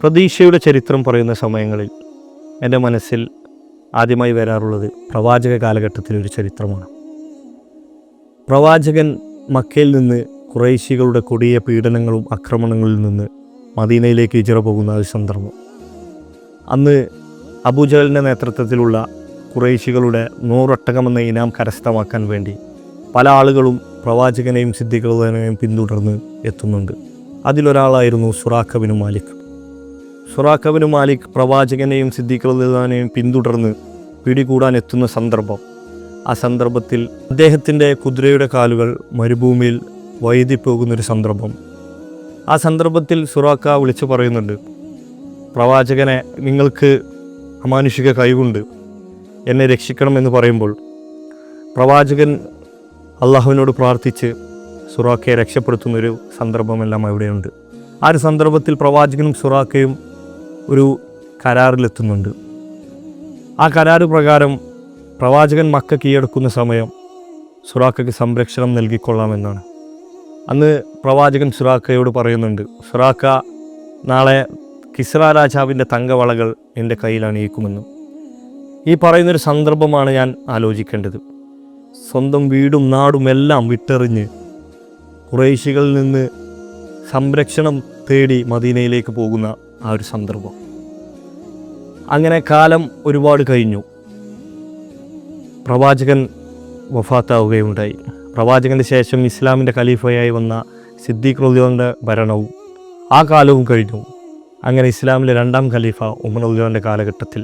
പ്രതീക്ഷയുടെ ചരിത്രം പറയുന്ന സമയങ്ങളിൽ എൻ്റെ മനസ്സിൽ ആദ്യമായി വരാറുള്ളത് പ്രവാചക കാലഘട്ടത്തിലൊരു ചരിത്രമാണ്. പ്രവാചകൻ മക്കയിൽ നിന്ന് ഖുറൈശികളുടെ കൊടിയ പീഡനങ്ങളും ആക്രമണങ്ങളിൽ നിന്ന് മദീനയിലേക്ക് ഹിജ്റ പോകുന്ന ഒരു സന്ദർഭം. അന്ന് അബൂജഹലിൻ്റെ നേതൃത്വത്തിലുള്ള ഖുറൈശികളുടെ 100 ഒട്ടകമെന്ന ഇനാം കരസ്ഥമാക്കാൻ വേണ്ടി പല ആളുകളും പ്രവാചകനെയും സിദ്ദീഖുകളെയും പിന്തുടർന്ന് എത്തുന്നുണ്ട്. അതിലൊരാളായിരുന്നു Suraqa bin Malik. Suraqa bin Malik പ്രവാചകനെയും സിദ്ദീഖുകളെയും പിന്തുടർന്ന് പിടികൂടാൻ എത്തുന്ന സന്ദർഭം. ആ സന്ദർഭത്തിൽ അദ്ദേഹത്തിൻ്റെ കുതിരയുടെ കാലുകൾ മരുഭൂമിയിൽ വഴുതിപ്പോകുന്നൊരു സന്ദർഭം. ആ സന്ദർഭത്തിൽ സുറാഖ വിളിച്ചു പറയുന്നുണ്ട്, പ്രവാചകനെ, നിങ്ങൾക്ക് അമാനുഷിക കഴിവുണ്ട്, എന്നെ രക്ഷിക്കണമെന്ന് പറയുമ്പോൾ പ്രവാചകൻ അള്ളാഹുവിനോട് പ്രാർത്ഥിച്ച് സുറാഖയെ രക്ഷപ്പെടുത്തുന്നൊരു സന്ദർഭമെല്ലാം അവിടെയുണ്ട്. ആ ഒരു സന്ദർഭത്തിൽ പ്രവാചകനും സുറാഖയും ഒരു കരാറിലെത്തുന്നുണ്ട്. ആ കരാറ് പ്രകാരം പ്രവാചകൻ മക്ക കീഴടക്കുന്ന സമയം സുറാഖയ്ക്ക് സംരക്ഷണം നൽകിക്കൊള്ളാമെന്നാണ്. അന്ന് പ്രവാചകൻ സുറാഖയോട് പറയുന്നുണ്ട്, സുറാഖ, നാളെ കിസ്ര രാജാവിൻ്റെ തങ്കവളകൾ എൻ്റെ കയ്യിൽ അണിയിക്കുമെന്നും. ഈ പറയുന്നൊരു സന്ദർഭമാണ് ഞാൻ ആലോചിക്കേണ്ടത്. സ്വന്തം വീടും നാടും എല്ലാം വിട്ടെറിഞ്ഞ് ഖുറൈശികളിൽ നിന്ന് സംരക്ഷണം തേടി മദീനയിലേക്ക് പോകുന്ന ആ ഒരു സന്ദർഭം. അങ്ങനെ കാലം ഒരുപാട് കഴിഞ്ഞു. പ്രവാചകൻ വഫാത്താവുകയുണ്ടായി. പ്രവാചകൻ്റെ ശേഷം ഇസ്ലാമിൻ്റെ ഖലീഫയായി വന്ന സിദ്ദീഖ് റളിയല്ലാഹുവിൻ്റെ ഭരണവും ആ കാലവും കഴിഞ്ഞു. അങ്ങനെ ഇസ്ലാമിലെ 2ാം ഖലീഫ ഉമർ റളിയല്ലാഹുവിൻ്റെ കാലഘട്ടത്തിൽ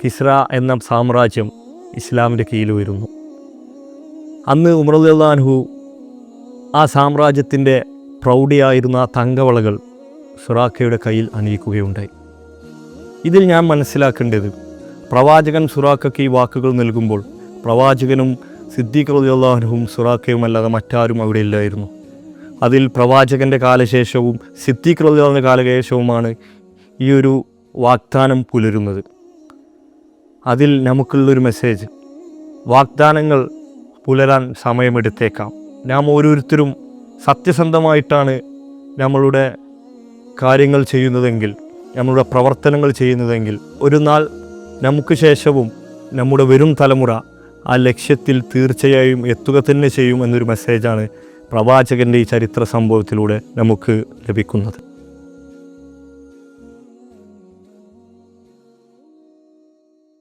കിസ്ര എന്ന സാമ്രാജ്യം ഇസ്ലാമിൻ്റെ കീഴിൽ വരുന്നു. അന്ന് ഉമർ റളിയല്ലാഹു ആ സാമ്രാജ്യത്തിൻ്റെ പ്രൗഢിയായിരുന്ന ആ തങ്കവളകൾ സുറാഖയുടെ കയ്യിൽ അണിയിക്കുകയുണ്ടായി. ഇതിൽ ഞാൻ മനസ്സിലാക്കേണ്ടത്, പ്രവാചകൻ സുറാഖയ്ക്ക് ഈ വാക്കുകൾ നൽകുമ്പോൾ പ്രവാചകനും സിദ്ദീഖ് റളിയല്ലാഹുവും സുറാഖയും അല്ലാതെ മറ്റാരും അവിടെ ഇല്ലായിരുന്നു. അതിൽ പ്രവാചകൻ്റെ കാലശേഷവും സിദ്ദീഖ് റളിയല്ലാഹുവിൻ്റെ കാലശേഷവുമാണ് ഈ ഒരു വാഗ്ദാനം പുലരുന്നത്. അതിൽ നമുക്കുള്ളൊരു മെസ്സേജ്, വാഗ്ദാനങ്ങൾ പുലരാൻ സമയമെടുത്തേക്കാം. നാം ഓരോരുത്തരും സത്യസന്ധമായിട്ടാണ് നമ്മളുടെ കാര്യങ്ങൾ ചെയ്യുന്നതെങ്കിൽ, നമ്മളുടെ പ്രവർത്തനങ്ങൾ ചെയ്യുന്നതെങ്കിൽ, ഒരു നാൾ നമുക്ക് ശേഷവും നമ്മുടെ വരും തലമുറ ആ ലക്ഷ്യത്തിൽ തീർച്ചയായും എത്തുക തന്നെ ചെയ്യും എന്നൊരു മെസ്സേജാണ് പ്രവാചകൻ്റെ ഈ ചരിത്ര സംഭവത്തിലൂടെ നമുക്ക് ലഭിക്കുന്നത്.